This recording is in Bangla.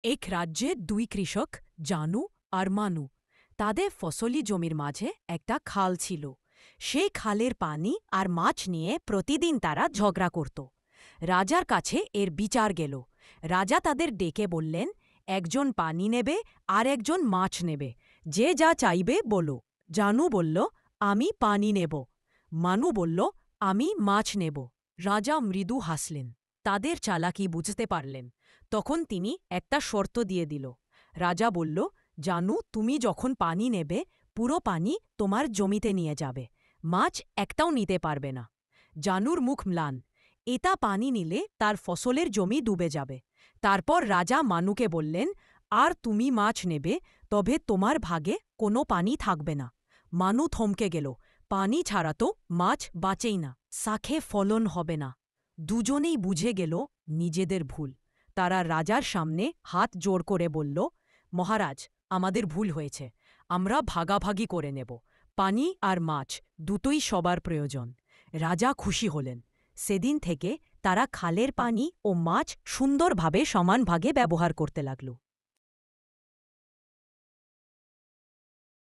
এক রাজ্যে দুই কৃষক জানু আর মানু। তাদের ফসলি জমির মাঝে একটা খাল ছিল। সেই খালের পানি আর মাছ নিয়ে প্রতিদিন তারা ঝগড়া করত। রাজার কাছে এর বিচার গেল। রাজা তাদের ডেকে বললেন, একজন পানি নেবে আর একজন মাছ নেবে। যে যা চাইবে বলো। জানু বলল, আমি পানি নেব। মানু বলল, আমি মাছ নেব। রাজা মৃদু হাসলেন। তাদের চালাকি বুঝতে পারলেন। তখন তিনি একটা শর্ত দিয়ে দিল। রাজা বলল, জানু, তুমি যখন পানি নেবে পুরো পানি তোমার জমিতে নিয়ে যাবে, মাছ একটাও নিতে পারবে না। জানুর মুখ ম্লান। এটা পানি নিলে তার ফসলের জমি ডুবে যাবে। তারপর রাজা মানুকে বললেন, আর তুমি মাছ নেবে, তবে তোমার ভাগে কোনো পানি থাকবে না। মানু থমকে গেল। পানি ছাড়া তো মাছ বাঁচেই না, শাখে ফলন হবে না। দুজনেই বুঝে গেল নিজেদের ভুল। তারা রাজার সামনে হাত জোড় করে বলল, মহারাজ, আমাদের ভুল হয়েছে। আমরা ভাগাভাগি করে নেব। পানি আর মাছ দুটোই সবার প্রয়োজন। রাজা খুশি হলেন। সেদিন থেকে তারা খালের পানি ও মাছ সুন্দরভাবে সমান ভাগে ব্যবহার করতে লাগল।